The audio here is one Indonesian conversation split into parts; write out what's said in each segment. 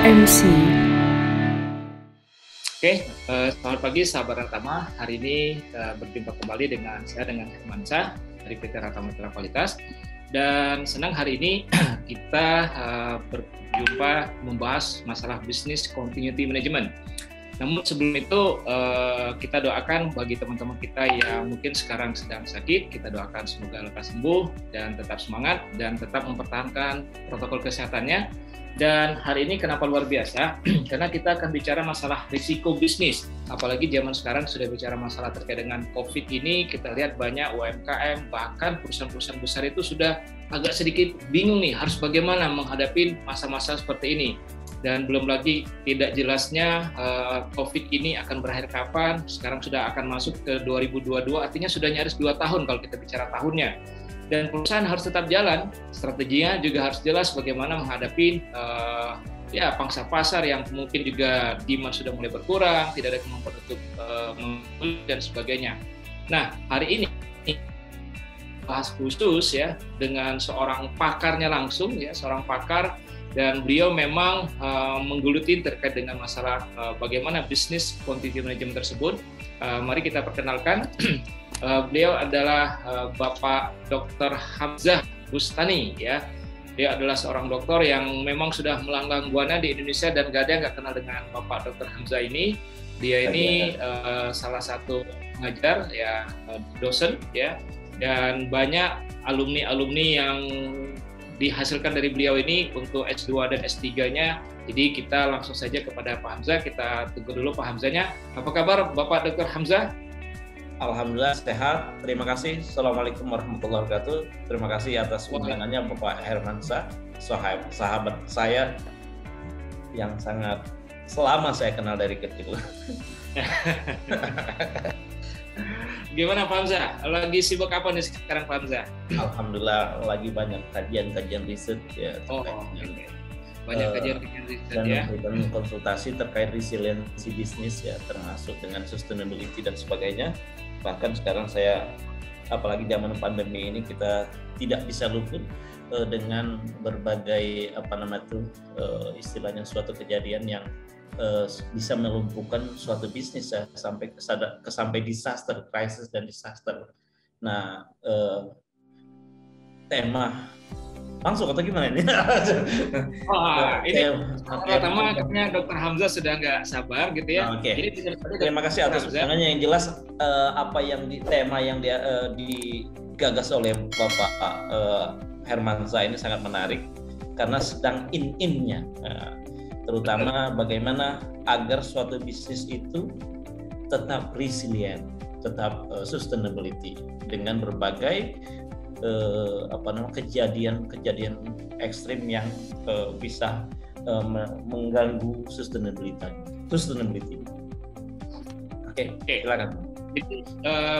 MC. Oke, selamat pagi sahabat Ratama. Hari ini berjumpa kembali dengan Hermansyah dari PT Ratama Mitra Kualitas. Dan senang hari ini kita berjumpa membahas masalah bisnis continuity management. Namun sebelum itu kita doakan bagi teman-teman kita yang mungkin sekarang sedang sakit, kita doakan semoga lekas sembuh dan tetap semangat dan tetap mempertahankan protokol kesehatannya. Dan hari ini kenapa luar biasa? Karena kita akan bicara masalah risiko bisnis. Apalagi zaman sekarang sudah bicara masalah terkait dengan COVID ini, kita lihat banyak UMKM, bahkan perusahaan-perusahaan besar itu sudah agak sedikit bingung nih, harus bagaimana menghadapi masa-masa seperti ini. Dan belum lagi tidak jelasnya COVID ini akan berakhir kapan. Sekarang sudah akan masuk ke 2022, artinya sudah nyaris 2 tahun kalau kita bicara tahunnya. Dan perusahaan harus tetap jalan, strateginya juga harus jelas bagaimana menghadapi pangsa pasar yang mungkin juga demand sudah mulai berkurang, tidak ada kemampuan untuk membeli dan sebagainya. Nah, hari ini bahas khusus ya dengan seorang pakarnya langsung ya, seorang pakar, dan beliau memang menggeluti terkait dengan masalah bagaimana bisnis continuity management tersebut. Mari kita perkenalkan. Beliau adalah Bapak Dr. Hamzah Bustani ya. Dia adalah seorang dokter yang memang sudah melanglang buana di Indonesia dan gak ada yang gak kenal dengan Bapak Dr. Hamzah ini. Dia ini salah satu pengajar ya, dosen ya, dan banyak alumni-alumni yang dihasilkan dari beliau ini untuk S2 dan S3-nya. Jadi kita langsung saja kepada Pak Hamzah, kita tunggu dulu Pak Hamzahnya. Apa kabar Bapak Dr. Hamzah? Alhamdulillah sehat, terima kasih. Assalamualaikum warahmatullahi wabarakatuh. Terima kasih atas undangannya Bapak Hermansyah, sahabat saya yang sangat selama saya kenal dari kecil. Gimana Pak Hamzah? Lagi sibuk apa nih sekarang Pak Hamzah? Alhamdulillah lagi banyak kajian riset ya. Banyak kajian riset ya. Dan konsultasi terkait resiliensi bisnis ya, termasuk dengan sustainability dan sebagainya. Bahkan sekarang saya, apalagi zaman pandemi ini, kita tidak bisa luput dengan berbagai istilahnya suatu kejadian yang bisa melumpuhkan suatu bisnis ya, sampai disaster, crisis dan disaster. Nah, tema langsung atau gimana ini? Pertama katanya Dr. Hamzah sudah nggak sabar gitu ya. Oke. Terima kasih atas undangannya. Yang jelas tema yang digagas oleh Bapak Hermansyah ini sangat menarik karena sedang in-nya, terutama bagaimana agar suatu bisnis itu tetap resilient, tetap sustainability dengan berbagai kejadian ekstrim yang bisa mengganggu sustainability. Oke, silakan. Jadi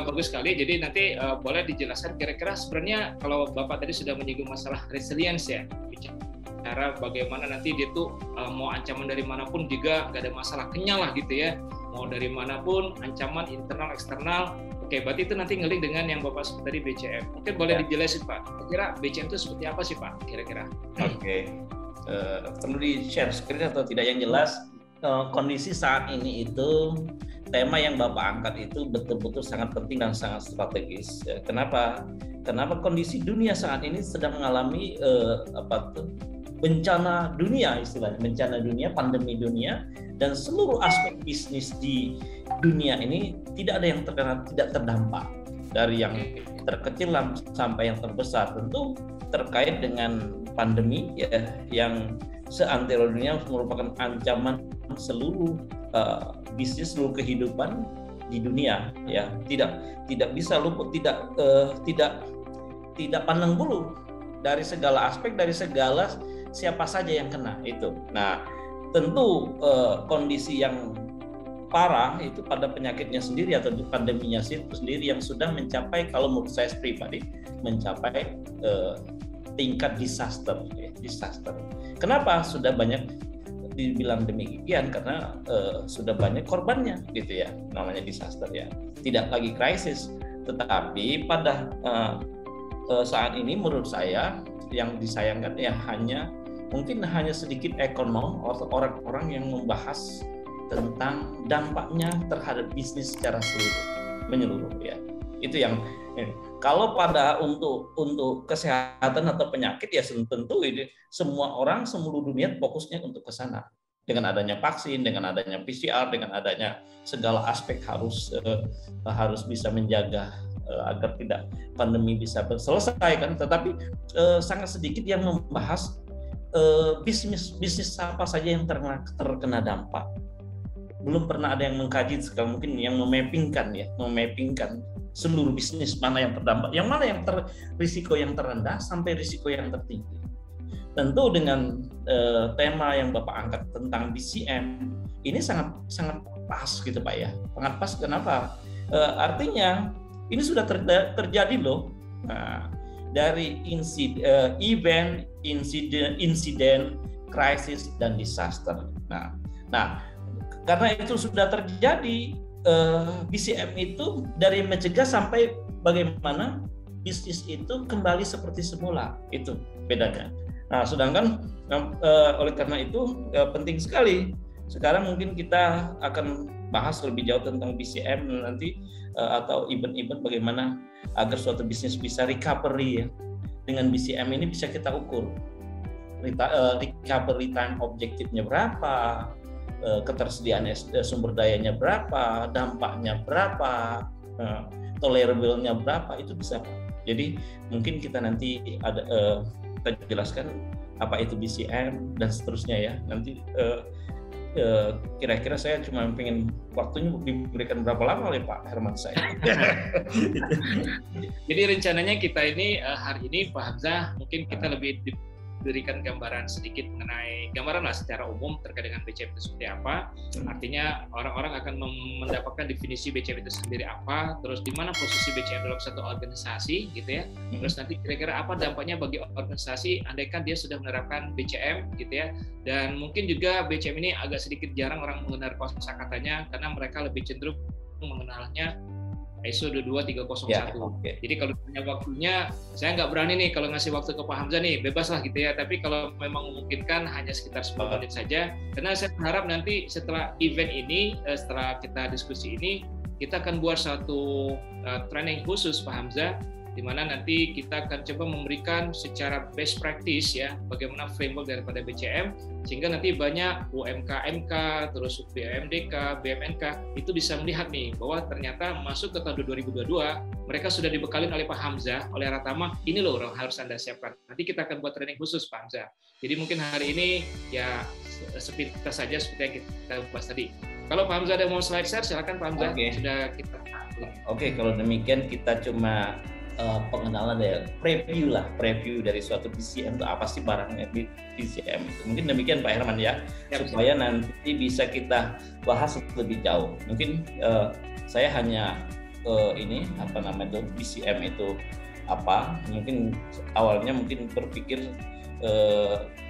bagus sekali. Jadi nanti boleh dijelaskan kira-kira sebenarnya kalau Bapak tadi sudah menyinggung masalah resilience ya, bicara bagaimana nanti dia tuh mau ancaman dari manapun juga nggak ada masalah, kenyal lah gitu ya. Mau dari manapun, ancaman internal eksternal. Oke, berarti itu nanti ngeling dengan yang Bapak sebut tadi BCM. Mungkin boleh dijelasin Pak, kira-kira BCM itu seperti apa sih Pak, kira-kira? Oke. Perlu di-share screen atau tidak? Yang jelas, kondisi saat ini itu, tema yang Bapak angkat itu betul-betul sangat penting dan sangat strategis. Kenapa? Kenapa kondisi dunia saat ini sedang mengalami bencana dunia, istilahnya bencana dunia, pandemi dunia, dan seluruh aspek bisnis di dunia ini tidak ada yang tidak terdampak, dari yang terkecil sampai yang terbesar. Tentu terkait dengan pandemi ya, yang seantero dunia merupakan ancaman seluruh bisnis, seluruh kehidupan di dunia ya, tidak bisa luput, tidak pandang bulu dari segala aspek, dari segala siapa saja yang kena itu. Nah, tentu kondisi yang parah itu pada penyakitnya sendiri atau pandeminya sendiri yang sudah mencapai, kalau menurut saya pribadi, mencapai tingkat disaster. Kenapa sudah banyak dibilang demikian? Karena sudah banyak korbannya gitu ya, namanya disaster ya. Tidak lagi krisis, tetapi pada saat ini menurut saya yang disayangkan ya hanya mungkin hanya sedikit ekonom atau orang-orang yang membahas tentang dampaknya terhadap bisnis secara menyeluruh ya. Itu yang kalau pada untuk kesehatan atau penyakit ya tentu ini semua orang seluruh dunia fokusnya untuk ke sana. Dengan adanya vaksin, dengan adanya PCR, dengan adanya segala aspek harus bisa menjaga agar tidak pandemi bisa selesai kan. Tetapi sangat sedikit yang membahas bisnis apa saja yang terkena dampak. Belum pernah ada yang mengkaji sekali, mungkin yang memappingkan seluruh bisnis mana yang terdampak, yang mana yang risiko yang terendah sampai risiko yang tertinggi. Tentu dengan tema yang Bapak angkat tentang BCM ini sangat pas gitu Pak ya. Sangat pas kenapa? Artinya ini sudah terjadi loh. Nah, dari event, insiden, krisis dan disaster. Nah, karena itu sudah terjadi, BCM itu dari mencegah sampai bagaimana bisnis itu kembali seperti semula, itu bedanya. Nah, sedangkan oleh karena itu penting sekali. Sekarang mungkin kita akan bahas lebih jauh tentang BCM nanti atau event-event bagaimana agar suatu bisnis bisa recovery ya. Dengan BCM ini bisa kita ukur recovery time objektifnya berapa, ketersediaan sumber dayanya berapa, dampaknya berapa, tolerable-nya berapa, itu bisa. Jadi mungkin kita nanti ada kita jelaskan apa itu BCM dan seterusnya ya. Nanti kira-kira saya cuma pengen waktunya diberikan berapa lama oleh Pak Herman saya. Jadi rencananya kita ini hari ini Pak Hamzah mungkin kita lebih diberikan gambaran sedikit mengenai gambaran lah secara umum terkait dengan BCM itu seperti apa. Artinya orang-orang akan mendapatkan definisi BCM itu sendiri apa, terus di mana posisi BCM dalam satu organisasi gitu ya. Terus nanti kira-kira apa dampaknya bagi organisasi andaikan dia sudah menerapkan BCM gitu ya. Dan mungkin juga BCM ini agak sedikit jarang orang mengenal kosakatanya karena mereka lebih cenderung mengenalnya ISO 22301. Ya, okay. Jadi kalau punya waktunya, saya nggak berani nih kalau ngasih waktu ke Pak Hamzah nih, bebas lah gitu ya. Tapi kalau memang memungkinkan hanya sekitar 10 menit saja. Karena saya berharap nanti setelah event ini, setelah kita diskusi ini, kita akan buat satu training khusus Pak Hamzah, di mana nanti kita akan coba memberikan secara best practice ya, bagaimana framework daripada BCM, sehingga nanti banyak UMKM, terus BUMDK, BMNK itu bisa melihat nih bahwa ternyata masuk ke tahun 2022 mereka sudah dibekalin oleh Pak Hamzah, oleh Ratama, ini loh harus Anda siapkan. Nanti kita akan buat training khusus Pak Hamzah. Jadi mungkin hari ini ya sepintas saja seperti yang kita bahas tadi. Kalau Pak Hamzah ada mau slide share, silakan Pak Hamzah. Okay. Sudah kita. Oke, kalau demikian kita cuma pengenalan ya, preview dari suatu BCM itu apa sih barangnya BCM itu. Mungkin demikian Pak Herman ya, supaya nanti bisa kita bahas lebih jauh. Mungkin saya hanya ini apa namanya itu BCM itu apa. Mungkin awalnya mungkin berpikir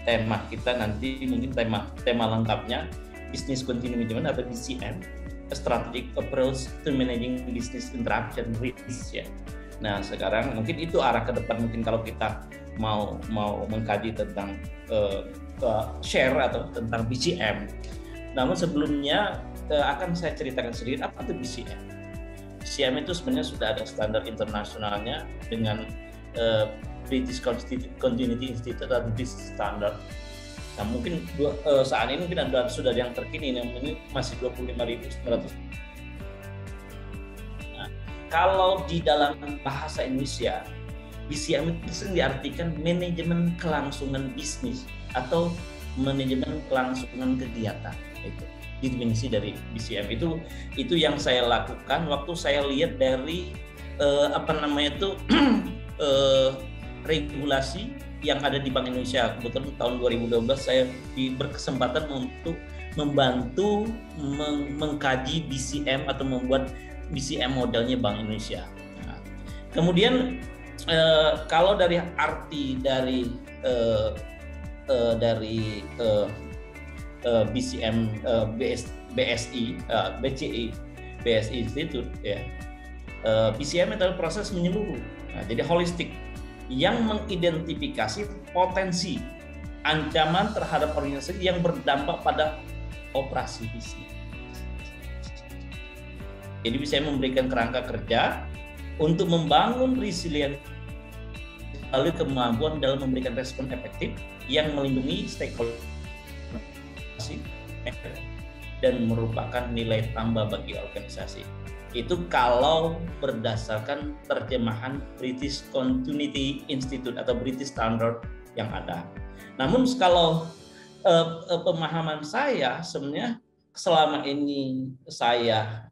tema kita nanti mungkin tema lengkapnya Business Continuity Management atau BCM, a Strategic Approach to Managing Business Interruption Risk ya. Nah, sekarang mungkin itu arah ke depan mungkin kalau kita mau mengkaji tentang share atau tentang BCM. Namun sebelumnya akan saya ceritakan sedikit apa itu BCM. BCM itu sebenarnya sudah ada standar internasionalnya dengan British Continuity Institute atau British Standard. Nah, mungkin saat ini mungkin sudah yang terkini yang ini masih 25.900. Kalau di dalam bahasa Indonesia, BCM itu sering diartikan manajemen kelangsungan bisnis atau manajemen kelangsungan kegiatan. Itu definisi dari BCM. Itu yang saya lakukan waktu saya lihat dari regulasi yang ada di Bank Indonesia. Kebetulan tahun 2012 saya berkesempatan untuk membantu mengkaji BCM atau membuat BCM modelnya Bank Indonesia. Nah, kemudian kalau dari arti dari BCM BSI Institute ya, BCM adalah proses menyeluruh. Nah, jadi holistik yang mengidentifikasi potensi ancaman terhadap organisasi yang berdampak pada operasi bisnis. Jadi bisa memberikan kerangka kerja untuk membangun resilience, lalu kemampuan dalam memberikan respon efektif yang melindungi stakeholder dan merupakan nilai tambah bagi organisasi. Itu kalau berdasarkan terjemahan British Continuity Institute atau British Standard yang ada. Namun kalau pemahaman saya sebenarnya selama ini saya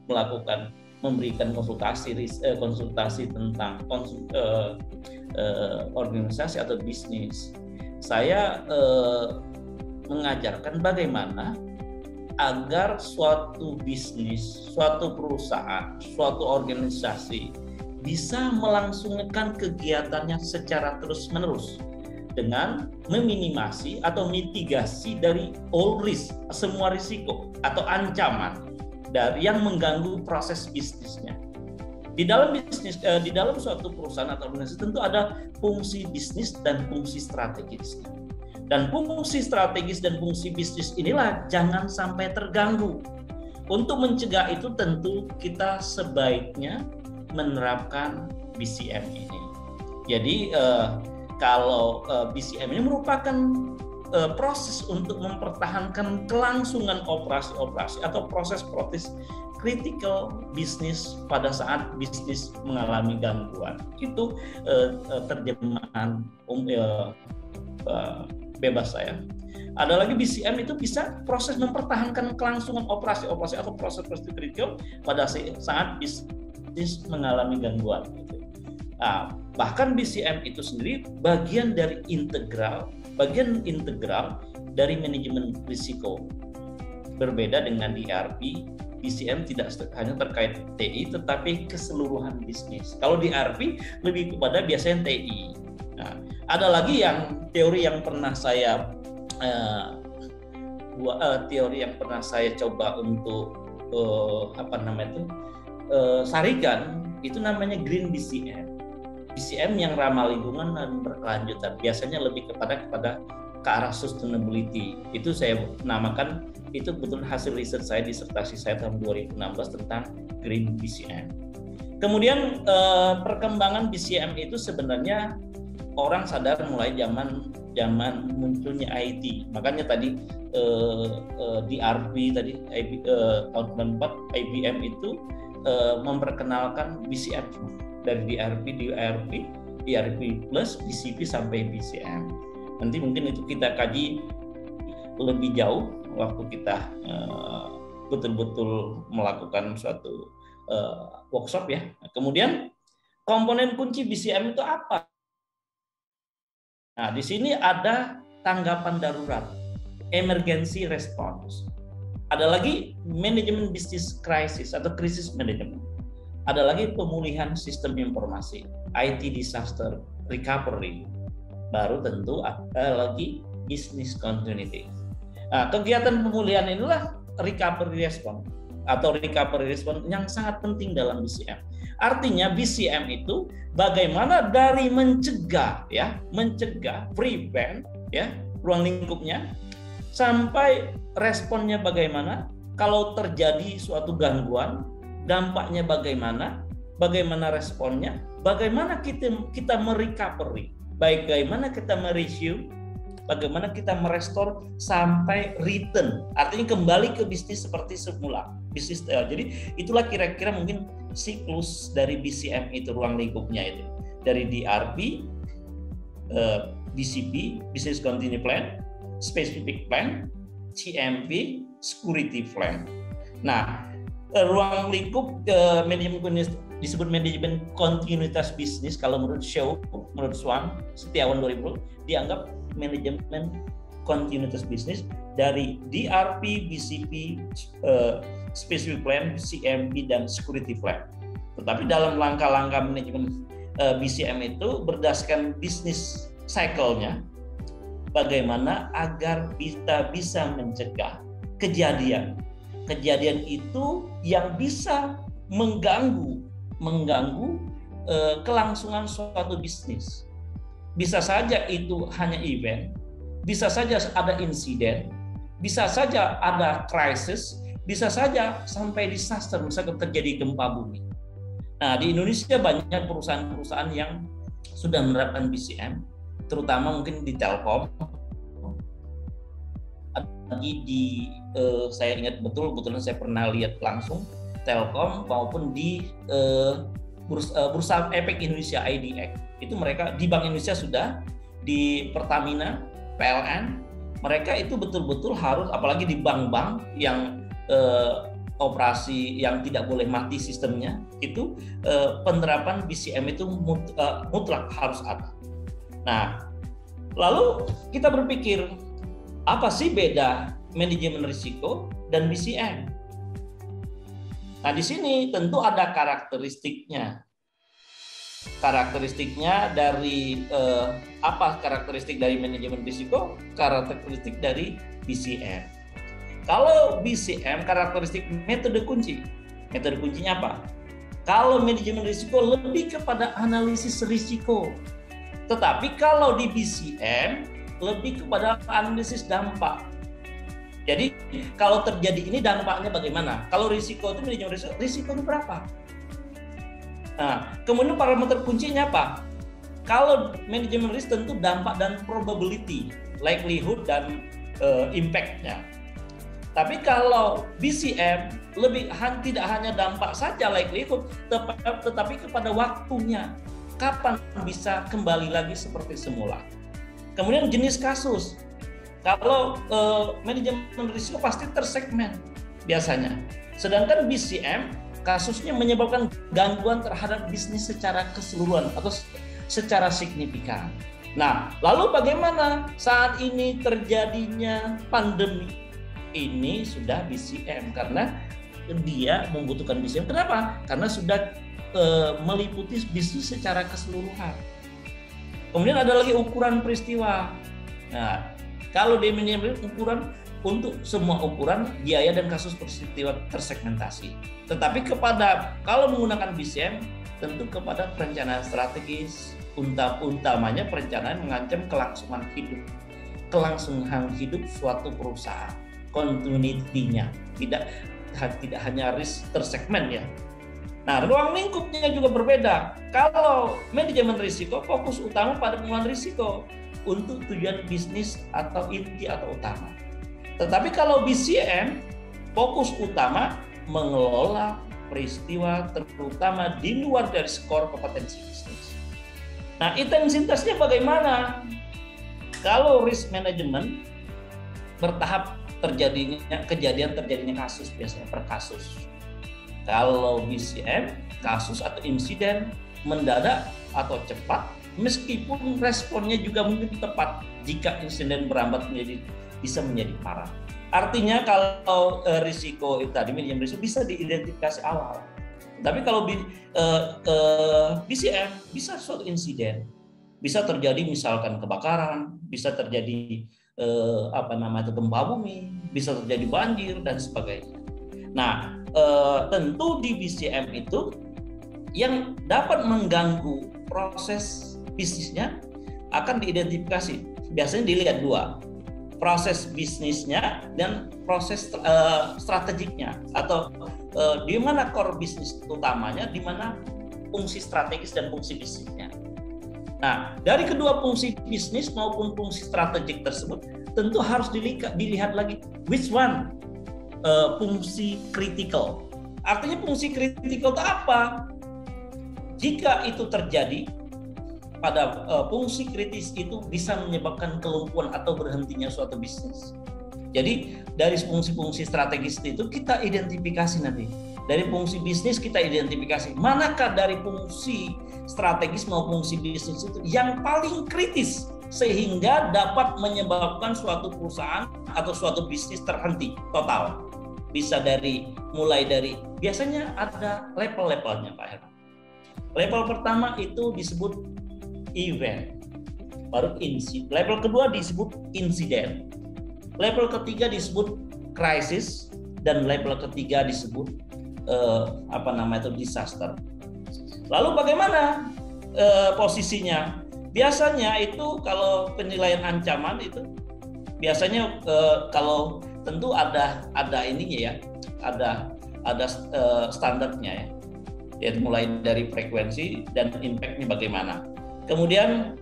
melakukan memberikan konsultasi tentang organisasi atau bisnis, saya mengajarkan bagaimana agar suatu bisnis, suatu perusahaan, suatu organisasi bisa melangsungkan kegiatannya secara terus-menerus dengan meminimasi atau mitigasi dari all risk, semua risiko atau ancaman dari yang mengganggu proses bisnisnya. Di dalam bisnis, di dalam suatu perusahaan atau organisasi tentu ada fungsi bisnis dan fungsi strategis. Dan fungsi strategis dan fungsi bisnis inilah jangan sampai terganggu. Untuk mencegah itu tentu kita sebaiknya menerapkan BCM ini. Jadi kalau BCM ini merupakan proses untuk mempertahankan kelangsungan operasi-operasi atau proses-proses critical bisnis pada saat bisnis mengalami gangguan. Itu terjemahan bebas saya. Ada lagi BCM itu bisa proses mempertahankan kelangsungan operasi-operasi atau proses-proses kritikal pada saat bisnis mengalami gangguan. Nah, bahkan BCM itu sendiri bagian integral dari manajemen risiko. Berbeda dengan di ERP, BCM tidak hanya terkait TI tetapi keseluruhan bisnis. Kalau di ERP lebih kepada biasanya TI. Nah, ada lagi yang teori yang pernah saya coba untuk sarikan, itu namanya Green BCM. BCM yang ramah lingkungan dan berkelanjutan, biasanya lebih kepada ke arah sustainability. Itu saya namakan, itu betul hasil riset saya, disertasi saya tahun 2016 tentang Green BCM. Kemudian perkembangan BCM itu sebenarnya orang sadar mulai zaman munculnya IT. Makanya tadi di RP tadi tahun 94 IBM itu memperkenalkan BCM dari di ERP plus BCP sampai BCM. Nanti mungkin itu kita kaji lebih jauh waktu kita betul-betul melakukan suatu workshop ya. Kemudian komponen kunci BCM itu apa? Nah, di sini ada tanggapan darurat, emergency response. Ada lagi manajemen bisnis crisis atau krisis manajemen. Ada lagi pemulihan sistem informasi, IT disaster recovery. Baru tentu ada lagi business continuity. Nah, kegiatan pemulihan inilah recovery response atau recovery response yang sangat penting dalam BCM. Artinya BCM itu bagaimana dari mencegah, prevent, ruang lingkupnya, sampai responnya bagaimana, kalau terjadi suatu gangguan, dampaknya bagaimana responnya, bagaimana kita merecovery, bagaimana kita meresume, bagaimana kita merestore sampai return, artinya kembali ke bisnis seperti semula. Bisnis, jadi itulah kira-kira mungkin siklus dari BCM itu, ruang lingkupnya itu. Dari DRP, BCP, Business Continuity Plan, Specific Plan, CMP, Security Plan. Nah, ruang lingkup manajemen disebut manajemen kontinuitas bisnis. Kalau menurut Swan Setiawan 2000 dianggap manajemen kontinuitas bisnis dari DRP, BCP, Specific Plan, CMP, dan Security Plan. Tetapi dalam langkah-langkah manajemen BCM itu berdasarkan bisnis cycle-nya, bagaimana agar kita bisa mencegah kejadian itu yang bisa mengganggu kelangsungan suatu bisnis. bisa saja itu hanya event, bisa saja ada insiden, bisa saja ada krisis, bisa saja sampai disaster, misalnya terjadi gempa bumi. Nah, di Indonesia banyak perusahaan-perusahaan yang sudah menerapkan BCM, terutama mungkin di Telkom. Di saya ingat betul, kebetulan saya pernah lihat langsung Telkom maupun di Bursa Efek Indonesia IDX. Itu mereka di Bank Indonesia sudah, di Pertamina, PLN, mereka itu betul-betul harus, apalagi di bank-bank yang operasi yang tidak boleh mati sistemnya, itu penerapan BCM itu mutlak harus ada. Nah, lalu kita berpikir, apa sih beda manajemen risiko dan BCM? Nah, di sini tentu ada karakteristiknya. Karakteristiknya dari apa karakteristik dari manajemen risiko? Karakteristik dari BCM. Kalau BCM karakteristik metode kunci. Metode kuncinya apa? Kalau manajemen risiko lebih kepada analisis risiko. Tetapi kalau di BCM lebih kepada analisis dampak. Jadi kalau terjadi ini dampaknya bagaimana? Kalau risiko itu manajemen risiko itu berapa? Nah, kemudian parameter kuncinya apa? Kalau manajemen risk tentu dampak dan probability, likelihood dan impact-nya. Tapi kalau BCM lebih tidak hanya dampak saja likelihood, tetapi kepada waktunya. Kapan bisa kembali lagi seperti semula? Kemudian jenis kasus, kalau manajemen risiko pasti tersegmen biasanya. Sedangkan BCM kasusnya menyebabkan gangguan terhadap bisnis secara keseluruhan atau secara signifikan. Nah, lalu bagaimana saat ini terjadinya pandemi? Ini sudah BCM karena dia membutuhkan BCM. Kenapa? Karena sudah meliputi bisnis secara keseluruhan. Kemudian ada lagi ukuran peristiwa. Nah, kalau di manajemen ukuran untuk semua ukuran biaya dan kasus peristiwa tersegmentasi. Tetapi kalau menggunakan BCM tentu kepada perencanaan strategis, utamanya perencanaan mengancam kelangsungan hidup suatu perusahaan, continuity-nya, tidak hanya risk tersegmen ya. Nah, ruang lingkupnya juga berbeda. Kalau manajemen risiko fokus utama pada pengelolaan risiko untuk tujuan bisnis atau inti atau utama. Tetapi kalau BCM fokus utama mengelola peristiwa terutama di luar dari skor kompetensi bisnis. Nah, intensitasnya bagaimana? Kalau risk management bertahap kejadian terjadinya kasus biasanya per kasus. Kalau BCM, kasus atau insiden mendadak atau cepat, meskipun responnya juga mungkin tepat jika insiden berambat bisa menjadi parah. Artinya kalau risiko itu tadi manajemen risiko bisa diidentifikasi awal. Tapi kalau BCM bisa suatu insiden, bisa terjadi misalkan kebakaran, bisa terjadi gempa bumi, bisa terjadi banjir dan sebagainya. Nah, tentu di BCM itu yang dapat mengganggu proses bisnisnya akan diidentifikasi. Biasanya dilihat dua, proses bisnisnya dan proses strategiknya, atau di mana core bisnis utamanya, di mana fungsi strategis dan fungsi bisnisnya. Nah, dari kedua fungsi bisnis maupun fungsi strategik tersebut tentu harus dilihat lagi which one fungsi kritikal. Artinya fungsi kritikal itu apa? Jika itu terjadi pada fungsi kritis itu bisa menyebabkan kelumpuhan atau berhentinya suatu bisnis. Jadi dari fungsi-fungsi strategis itu kita identifikasi nanti. Dari fungsi bisnis kita identifikasi manakah dari fungsi strategis maupun fungsi bisnis itu yang paling kritis sehingga dapat menyebabkan suatu perusahaan atau suatu bisnis terhenti total. Bisa mulai dari biasanya ada level-levelnya Pak Herman. Level pertama itu disebut event, baru insiden. Level kedua disebut insiden. Level ketiga disebut krisis dan level ketiga disebut disaster. Lalu bagaimana posisinya? Biasanya itu kalau penilaian ancaman itu biasanya kalau tentu ada ininya ya, ada standarnya ya. Ya, mulai dari frekuensi dan impact-nya bagaimana. Kemudian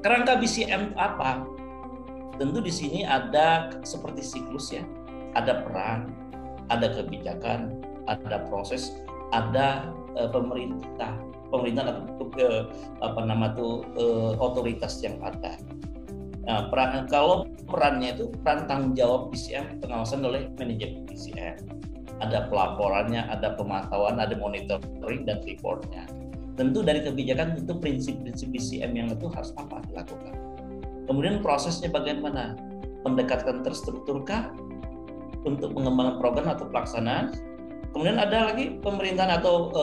kerangka BCM apa? Tentu di sini ada seperti siklus ya. Ada peran, ada kebijakan, ada proses, ada pemerintah atau otoritas yang ada. Nah, kalau perannya itu peran tanggung jawab BCM pengawasan oleh manajemen BCM. Ada pelaporannya, ada pemantauan, ada monitoring dan reportnya. Tentu dari kebijakan itu prinsip-prinsip BCM yang itu harus apa dilakukan. Kemudian prosesnya bagaimana? Pendekatan terstrukturkah untuk pengembangan program atau pelaksanaan? Kemudian ada lagi pemerintahan atau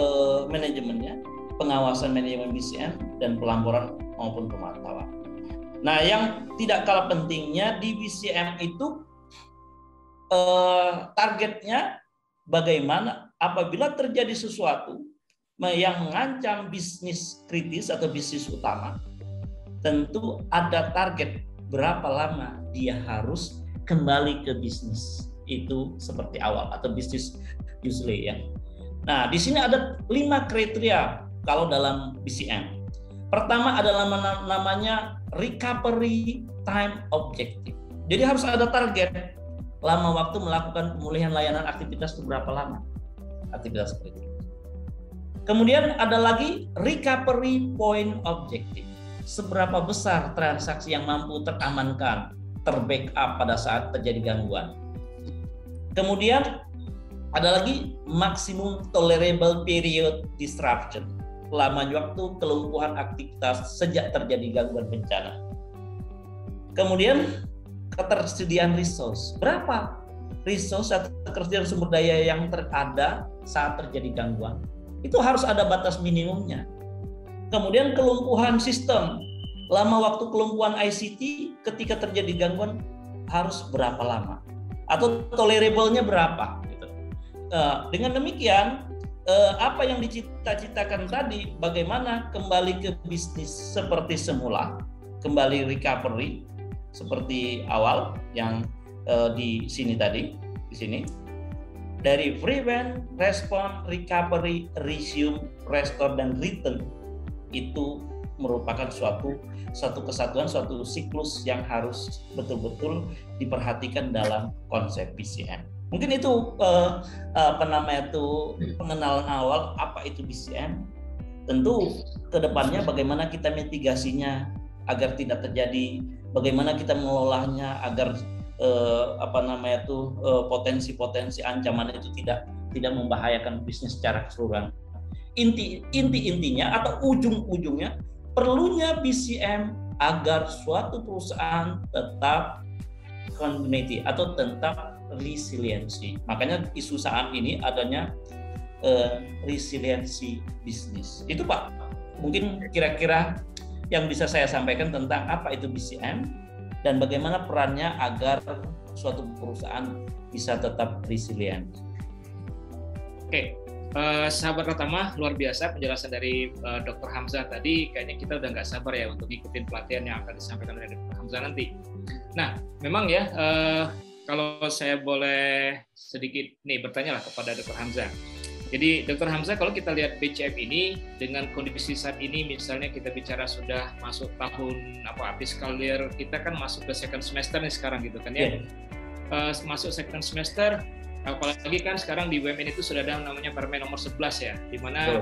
manajemennya, pengawasan manajemen BCM dan pelaporan maupun pemantauan. Nah, yang tidak kalah pentingnya di BCM itu targetnya bagaimana apabila terjadi sesuatu yang mengancam bisnis kritis atau bisnis utama, tentu ada target berapa lama dia harus kembali ke bisnis itu seperti awal atau bisnis usually ya. Nah, di sini ada 5 kriteria kalau dalam BCM. Pertama adalah namanya recovery time objective. Jadi harus ada target lama waktu melakukan pemulihan layanan aktivitas itu berapa lama aktivitas seperti itu. Kemudian ada lagi recovery point objective. Seberapa besar transaksi yang mampu teramankan, terbackup pada saat terjadi gangguan. Kemudian ada lagi maximum tolerable period disruption. Lama waktu kelumpuhan aktivitas sejak terjadi gangguan bencana. Kemudian ketersediaan resource. Berapa resource atau ketersediaan sumber daya yang ada saat terjadi gangguan? Itu harus ada batas minimumnya. Kemudian kelumpuhan sistem. Lama waktu kelumpuhan ICT ketika terjadi gangguan harus berapa lama? Atau tolerable-nya berapa? Gitu. Dengan demikian, apa yang dicita-citakan tadi, bagaimana kembali ke bisnis seperti semula, kembali recovery, seperti awal yang di sini tadi, di sini dari prevent, respond, recovery, resume, restore dan return itu merupakan suatu kesatuan, suatu siklus yang harus betul-betul diperhatikan dalam konsep BCM. Mungkin itu pengenalan awal apa itu BCM. Tentu kedepannya bagaimana kita mitigasinya agar tidak terjadi, bagaimana kita mengelolanya agar potensi-potensi ancaman itu tidak membahayakan bisnis secara keseluruhan. Intinya atau ujung-ujungnya perlunya BCM agar suatu perusahaan tetap continuity atau tetap resiliensi. Makanya isu saat ini adanya resiliensi bisnis. Itu Pak, mungkin kira-kira yang bisa saya sampaikan tentang apa itu BCM dan bagaimana perannya agar suatu perusahaan bisa tetap resilient. Oke, sahabat Pratama, luar biasa penjelasan dari Dr. Hamzah tadi. Kayaknya kita udah nggak sabar ya untuk ngikutin pelatihan yang akan disampaikan oleh Dr. Hamzah nanti. Nah, memang ya, kalau saya boleh sedikit bertanya lah kepada Dr. Hamzah. Jadi Dr. Hamzah, kalau kita lihat BCM ini dengan kondisi saat ini, misalnya kita bicara sudah masuk tahun fiscal year, kita kan masuk ke second semester nih sekarang gitu kan ya. Masuk second semester, apalagi kan sekarang di BUMN itu sudah ada namanya Permen nomor 11 ya, di mana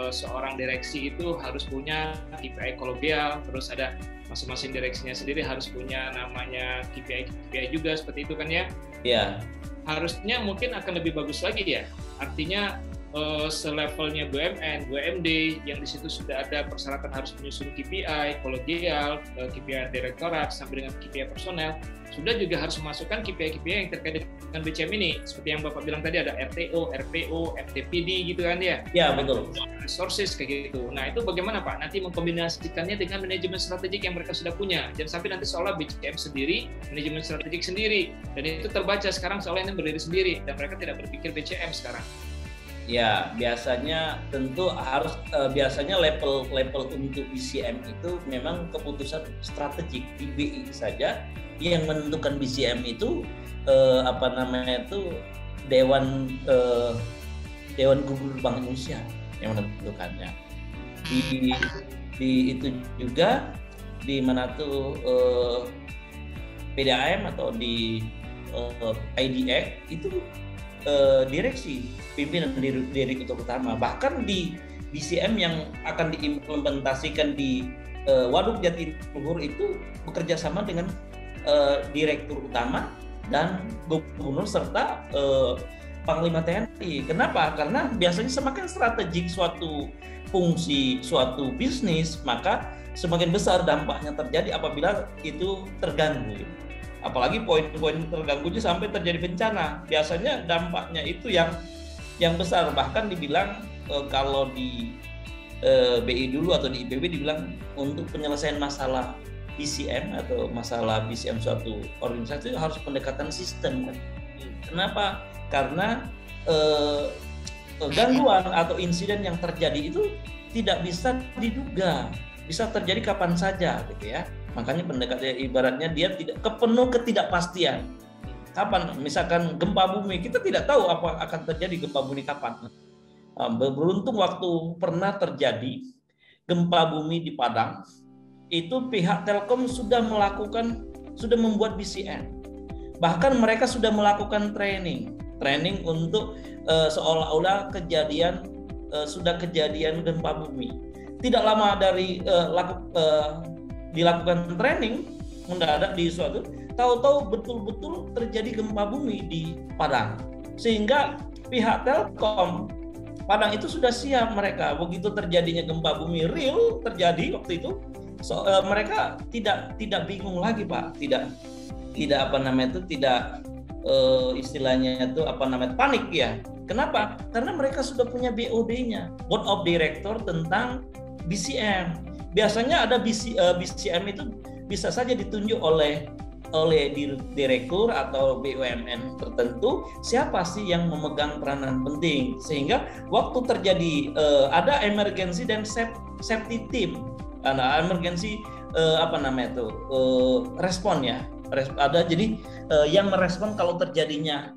seorang direksi itu harus punya KPI kolegial, terus ada masing-masing direksinya sendiri harus punya namanya KPI juga seperti itu kan ya. Iya. Harusnya mungkin akan lebih bagus lagi ya. Artinya selevelnya BUMN, BUMD yang di situ sudah ada persyaratan harus menyusun KPI kolegial, KPI direktorat sampai dengan KPI personel, sudah juga harus memasukkan KPI-KPI yang terkait dengan BCM ini. Seperti yang Bapak bilang tadi ada RTO, RPO, MTPD gitu kan ya. Ya, betul. Resources kayak gitu. Nah, itu bagaimana Pak? Nanti mengkombinasikannya dengan manajemen strategik yang mereka sudah punya. Jangan sampai nanti seolah BCM sendiri, manajemen strategik sendiri. Dan itu terbaca sekarang seolah ini berdiri sendiri dan mereka tidak berpikir BCM sekarang. Ya, biasanya tentu harus biasanya level untuk BCM itu memang keputusan strategik di BI saja. Yang menentukan BCM itu Dewan Gubernur Bank Indonesia yang menentukannya. Di itu juga di mana tuh PDAM atau di IDX itu direksi pimpinan direktur utama. Bahkan di BCM yang akan diimplementasikan di Waduk Jatiluhur itu bekerja sama dengan direktur utama dan gubernur serta Panglima TNI. Kenapa? Karena biasanya semakin strategik suatu fungsi, suatu bisnis, maka semakin besar dampaknya terjadi apabila itu terganggu. Apalagi poin-poin terganggunya sampai terjadi bencana. Biasanya dampaknya itu yang besar. Bahkan dibilang kalau di BI dulu atau di IPB dibilang untuk penyelesaian masalah BCM atau masalah BCM suatu organisasi harus pendekatan sistem. Kenapa? Karena gangguan atau insiden yang terjadi itu tidak bisa diduga, bisa terjadi kapan saja, gitu ya. Makanya pendekatan ibaratnya dia tidak penuh ketidakpastian. Kapan? Misalkan gempa bumi, kita tidak tahu apa akan terjadi gempa bumi kapan. Beruntung waktu pernah terjadi gempa bumi di Padang, itu pihak Telkom sudah membuat BCM. Bahkan mereka sudah melakukan training untuk seolah-olah sudah kejadian gempa bumi. Tidak lama dari dilakukan training mendadak di suatu, tahu-tahu betul-betul terjadi gempa bumi di Padang. Sehingga pihak Telkom Padang itu sudah siap mereka. Begitu terjadinya gempa bumi real terjadi waktu itu, mereka tidak bingung lagi, Pak. Tidak istilahnya itu panik ya. Kenapa? Karena mereka sudah punya BOD-nya, Board of Director tentang BCM. Biasanya ada BCM itu bisa saja ditunjuk oleh direktur atau BUMN tertentu, siapa sih yang memegang peranan penting, sehingga waktu terjadi ada emergency dan safety team, emergency respon ya, ada jadi yang merespon kalau terjadinya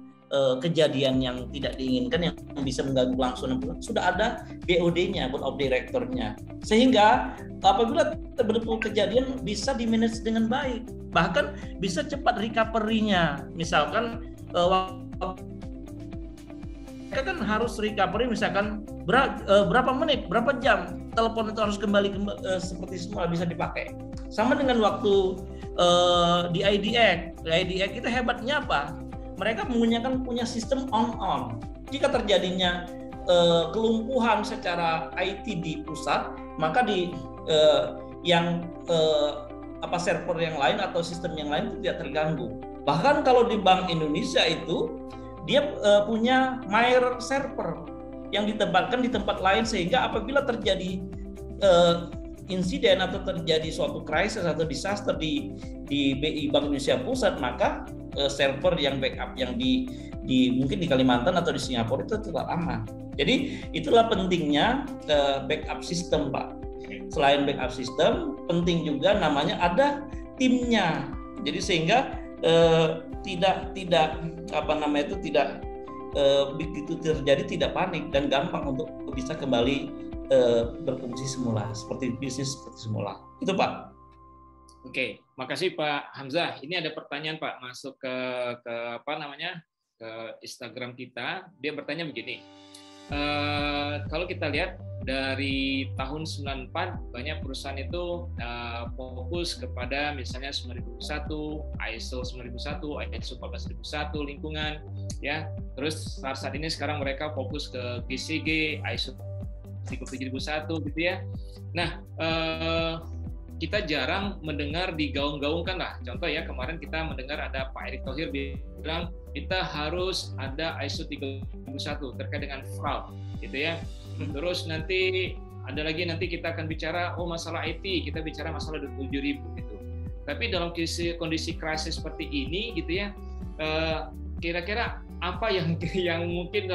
kejadian yang tidak diinginkan yang bisa mengganggu langsung, sudah ada BOD-nya, Board of Director-nya, sehingga apabila betul kejadian bisa dimanage dengan baik, bahkan bisa cepat recovery-nya. Misalkan mereka kan harus recovery misalkan berapa menit, berapa jam, telepon itu harus kembali seperti semula bisa dipakai. Sama dengan waktu di IDX. Di IDX itu hebatnya apa? Mereka punya sistem on-on. Jika terjadinya kelumpuhan secara IT di pusat, maka di server yang lain atau sistem yang lain itu tidak terganggu. Bahkan kalau di Bank Indonesia itu dia punya Mir server yang ditempatkan di tempat lain, sehingga apabila terjadi insiden atau terjadi suatu krisis atau disaster di BI Bank Indonesia Pusat, maka server yang backup yang di mungkin di Kalimantan atau di Singapura itu tetap aman. Jadi itulah pentingnya backup system, Pak. Selain backup system, penting juga namanya ada timnya. Jadi sehingga tidak begitu terjadi tidak panik dan gampang untuk bisa kembali berfungsi semula seperti bisnis seperti semula. Itu, Pak. Oke, makasih Pak Hamzah. Ini ada pertanyaan Pak masuk ke Instagram kita. Dia bertanya begini. Kalau kita lihat dari tahun 94 banyak perusahaan itu fokus kepada misalnya 9001, ISO 9001, ISO 14001 lingkungan ya. Terus saat ini sekarang mereka fokus ke GCG, ISO 37001 gitu ya. Nah, kita jarang mendengar digaung-gaungkan lah. Contoh ya, kemarin kita mendengar ada Pak Erick Thohir bilang kita harus ada ISO 37001 terkait dengan fraud, gitu ya. Terus nanti ada lagi nanti kita akan bicara masalah IT, kita bicara masalah 27.000 gitu. Tapi dalam kondisi krisis seperti ini gitu ya, kira-kira apa yang mungkin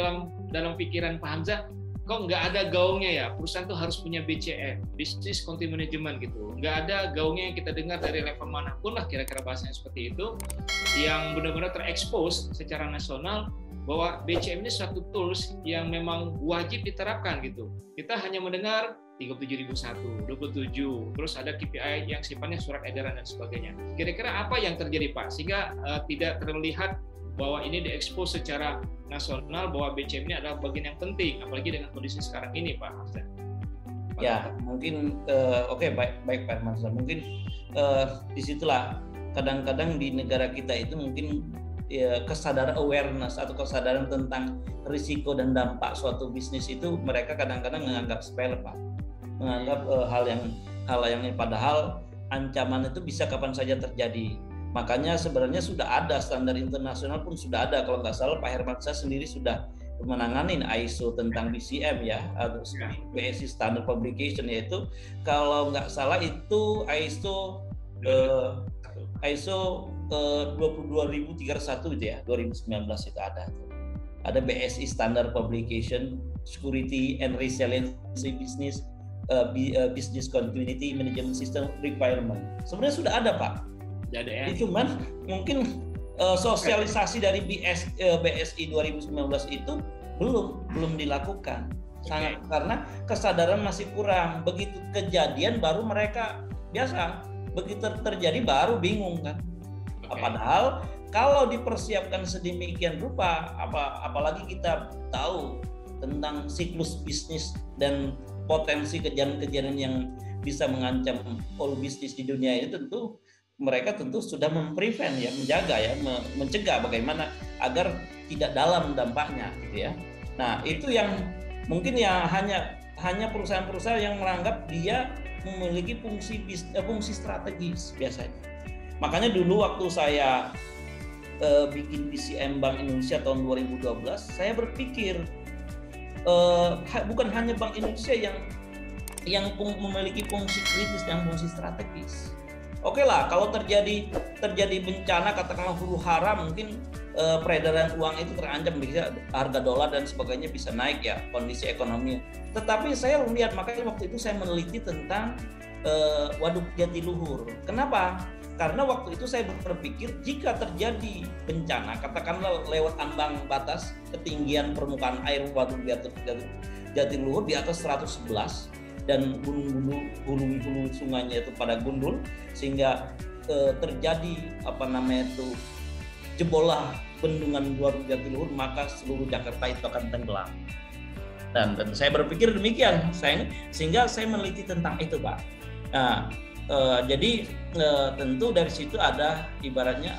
dalam pikiran Pak Hamzah, kok nggak ada gaungnya ya, perusahaan tuh harus punya BCM, Business Continuity Management gitu. Nggak ada gaungnya yang kita dengar dari level manapun lah kira-kira bahasanya seperti itu, yang benar-benar terekspos secara nasional bahwa BCM ini suatu tools yang memang wajib diterapkan gitu. Kita hanya mendengar 37.001, 27, terus ada KPI yang sifatnya surat edaran dan sebagainya. Kira-kira apa yang terjadi Pak, sehingga tidak terlihat bahwa ini diekspos secara nasional bahwa BCM ini adalah bagian yang penting, apalagi dengan kondisi sekarang ini, Pak Hamzah? Ya, mungkin baik Pak Hermansyah. Mungkin disitulah kadang-kadang di negara kita itu mungkin kesadaran awareness atau kesadaran tentang risiko dan dampak suatu bisnis itu mereka kadang-kadang menganggap sepele, Pak. Menganggap hal yang padahal ancaman itu bisa kapan saja terjadi. Makanya sebenarnya sudah ada standar internasional pun sudah ada. Kalau nggak salah Pak Hermansyah sendiri sudah menanganin ISO tentang BCM ya, atau BSI Standard Publication, yaitu kalau nggak salah itu ISO 22301 itu ya, 2019 itu ada. Ada BSI Standard Publication Security and Resiliency Business Continuity Management System Requirement. Sebenarnya sudah ada, Pak. Cuman mungkin sosialisasi dari BSI 2019 itu belum dilakukan. Karena kesadaran masih kurang. Begitu kejadian baru mereka biasa, begitu terjadi baru bingung kan. Padahal kalau dipersiapkan sedemikian rupa, apalagi kita tahu tentang siklus bisnis dan potensi kejadian-kejadian yang bisa mengancam all bisnis di dunia ini, mereka tentu sudah memprevent ya, menjaga ya, mencegah bagaimana agar tidak dalam dampaknya gitu ya. Nah, itu yang mungkin ya hanya perusahaan-perusahaan yang menganggap dia memiliki fungsi strategis biasanya. Makanya dulu waktu saya bikin BCM Bank Indonesia tahun 2012, saya berpikir bukan hanya Bank Indonesia yang memiliki fungsi kritis dan fungsi strategis. Oke lah, kalau terjadi bencana, katakanlah huru hara, mungkin peredaran uang itu terancam, bisa harga dolar dan sebagainya bisa naik ya, kondisi ekonomi. Tetapi saya melihat, makanya waktu itu saya meneliti tentang Waduk Jatiluhur. Kenapa? Karena waktu itu saya berpikir jika terjadi bencana, katakanlah lewat ambang batas ketinggian permukaan air Waduk Jatiluhur di atas 111, dan hulu sungainya itu pada gundul, sehingga terjadi jebollah bendungan Waduk Jatiluhur, maka seluruh Jakarta itu akan tenggelam. Dan saya berpikir demikian, sehingga saya meneliti tentang itu, Pak. Nah, jadi tentu dari situ ada ibaratnya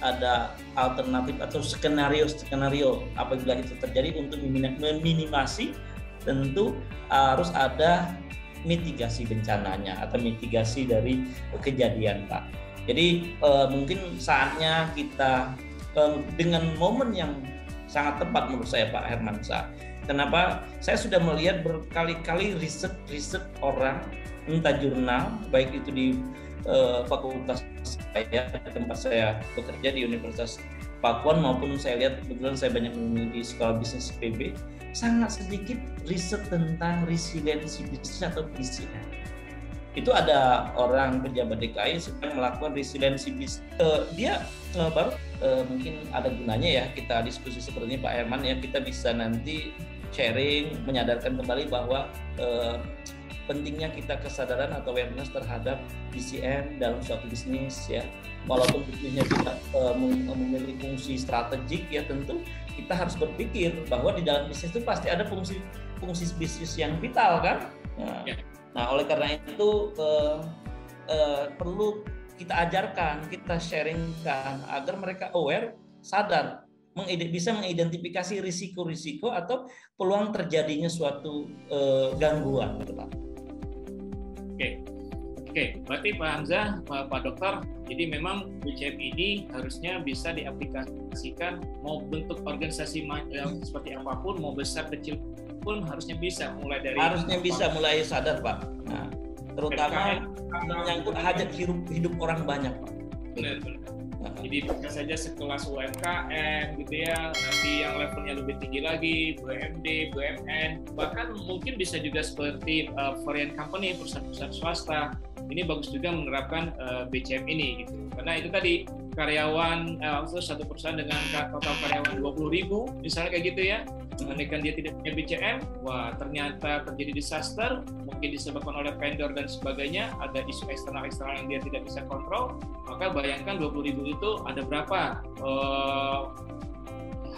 ada alternatif atau skenario apabila itu terjadi untuk meminimasi. Tentu harus ada mitigasi bencananya atau mitigasi dari kejadian, Pak. Jadi mungkin saatnya kita dengan momen yang sangat tepat menurut saya, Pak Hermansyah. Kenapa? Saya sudah melihat berkali-kali riset orang, entah jurnal, baik itu di fakultas saya, tempat saya bekerja di Universitas Pakuan, maupun saya lihat kebetulan saya banyak memiliki sekolah bisnis PB, sangat sedikit riset tentang resiliensi bisnis atau BCM. Itu ada orang pejabat DKI sedang melakukan resiliensi bisnis. Dia baru mungkin ada gunanya ya kita diskusi seperti ini, Pak Herman ya, kita bisa nanti sharing, menyadarkan kembali bahwa pentingnya kita kesadaran atau awareness terhadap BCM dalam suatu bisnis ya. Walaupun bisnisnya kita memiliki fungsi strategik ya, tentu kita harus berpikir bahwa di dalam bisnis itu pasti ada fungsi bisnis yang vital kan. Nah, oleh karena itu perlu kita ajarkan, kita sharingkan agar mereka aware, sadar, bisa mengidentifikasi risiko-risiko atau peluang terjadinya suatu gangguan, gitu Pak. Oke, berarti Pak Hamzah, Pak Dokter, jadi memang BCM ini harusnya bisa diaplikasikan, mau bentuk organisasi seperti apapun, mau besar kecil pun harusnya bisa mulai dari. Harusnya bisa mulai sadar, Pak. Nah, terutama menyangkut hajat hidup orang banyak, Pak. Benar. Jadi bisa saja sekelas UMKM gitu ya, nanti yang levelnya lebih tinggi lagi, BUMD, BUMN, bahkan mungkin bisa juga seperti foreign company, perusahaan-perusahaan swasta. Ini bagus juga menerapkan BCM ini gitu. Karena itu tadi karyawan satu perusahaan dengan total karyawan 20.000 misalnya kayak gitu ya. Andaikan dia tidak punya BCM, wah ternyata terjadi disaster, mungkin disebabkan oleh vendor dan sebagainya, ada isu eksternal yang dia tidak bisa kontrol, maka bayangkan 20.000 itu ada berapa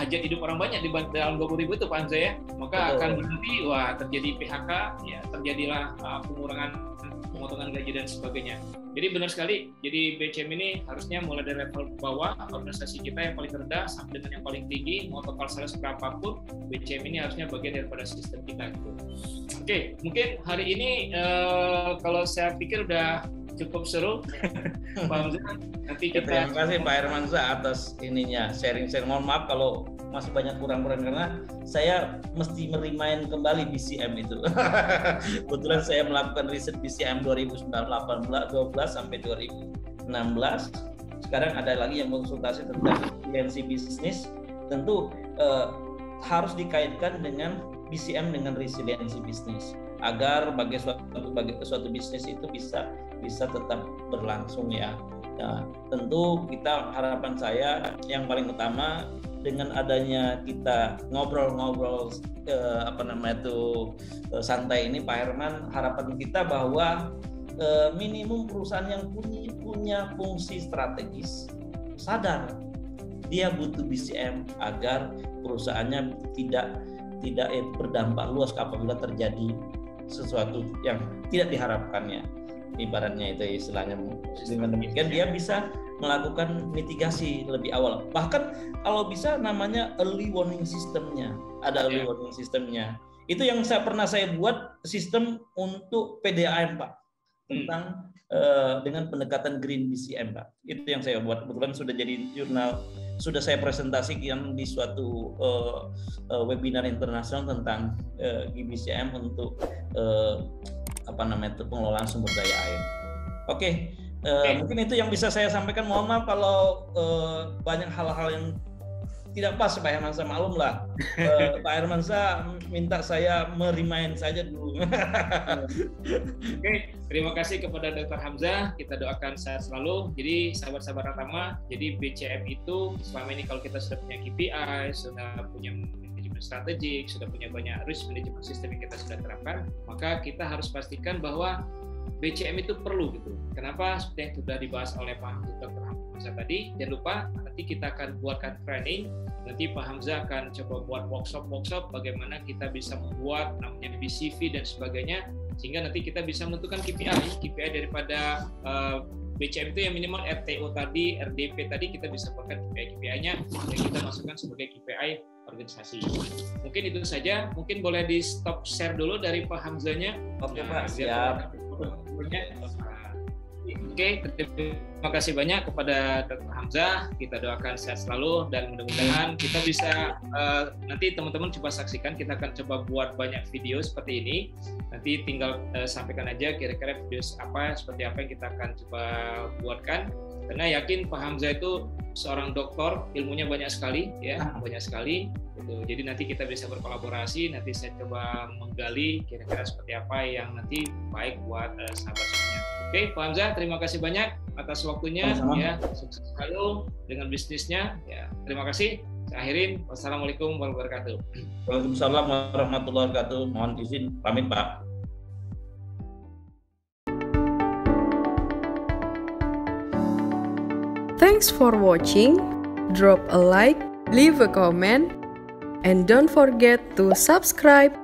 hajat hidup orang banyak di dalam 20.000 itu Pak Hamzah ya, maka akan berhenti, wah terjadi PHK, ya terjadilah pemotongan gaji dan sebagainya. Jadi benar sekali, jadi BCM ini harusnya mulai dari level bawah, organisasi kita yang paling rendah sampai dengan yang paling tinggi, mau total sales berapapun, BCM ini harusnya bagian daripada sistem kita gitu. Oke, mungkin hari ini kalau saya pikir udah cukup seru. Pak Hamzah, nanti kita... Terima kasih Pak Hermansyah atas ininya, sharing-sharing. Mohon maaf kalau masih banyak kurang-kurang karena saya mesti merimain kembali BCM itu. Kebetulan saya melakukan riset BCM 2012 sampai 2016. Sekarang ada lagi yang konsultasi tentang resiliensi bisnis. Tentu harus dikaitkan dengan BCM dengan resiliensi bisnis agar bagi suatu bisnis itu bisa tetap berlangsung ya. Nah, tentu kita harapan saya yang paling utama dengan adanya kita ngobrol-ngobrol santai ini Pak Herman, harapan kita bahwa minimum perusahaan yang punya fungsi strategis sadar dia butuh BCM agar perusahaannya tidak berdampak luas apabila terjadi sesuatu yang tidak diharapkannya. Ibaratnya itu istilahnya, dengan demikian dia bisa melakukan mitigasi lebih awal. Bahkan kalau bisa namanya early warning systemnya, ada early warning systemnya. Itu yang pernah saya buat sistem untuk PDAM Pak, tentang dengan pendekatan Green BCM Pak. Itu yang saya buat, kebetulan sudah jadi jurnal, sudah saya presentasikan di suatu webinar internasional tentang GBCM untuk pengelolaan sumber daya air. Oke. Mungkin itu yang bisa saya sampaikan. Mohon maaf kalau banyak hal-hal yang tidak pas Pak Hermansyah, maklum lah. Pak Hermansyah minta saya merimain saja dulu. Oke, terima kasih kepada Dr. Hamzah. Kita doakan sehat selalu. Jadi sahabat-sahabat Ratama, jadi BCM itu selama ini kalau kita sudah punya KPI, sudah punya manajemen strategik, sudah punya banyak risk management system yang kita sudah terapkan, maka kita harus pastikan bahwa BCM itu perlu gitu. Kenapa? Seperti yang sudah dibahas oleh Pak Dr. Hamzah tadi, jangan lupa nanti kita akan buatkan training, nanti Pak Hamzah akan coba buat workshop bagaimana kita bisa membuat namanya BCV dan sebagainya, sehingga nanti kita bisa menentukan KPI daripada BCM itu yang minimal RTO tadi, RDP tadi, kita bisa buatkan KPI-nya yang kita masukkan sebagai KPI organisasi. Mungkin itu saja, mungkin boleh di stop share dulu dari Pak Hamzahnya. Oke Pak, siap. Oke, terima kasih banyak kepada Dr. Hamzah. Kita doakan sehat selalu dan mudah-mudahan kita bisa nanti teman-teman coba saksikan. Kita akan coba buat banyak video seperti ini. Nanti tinggal sampaikan aja kira-kira video seperti apa yang kita akan coba buatkan. Karena yakin Pak Hamzah itu seorang doktor, ilmunya banyak sekali ya, banyak sekali. Gitu. Jadi nanti kita bisa berkolaborasi. Nanti saya coba menggali kira-kira seperti apa yang nanti baik buat sahabat semuanya. Oke, Pak Hamzah, terima kasih banyak atas waktunya. Ya, sukses selalu dengan bisnisnya. Ya, terima kasih. Saya akhirin. Wassalamualaikum warahmatullahi wabarakatuh. Waalaikumsalam warahmatullahi wabarakatuh. Mohon izin pamit, Pak. Thanks for watching. Drop a like, leave a comment, and don't forget to subscribe.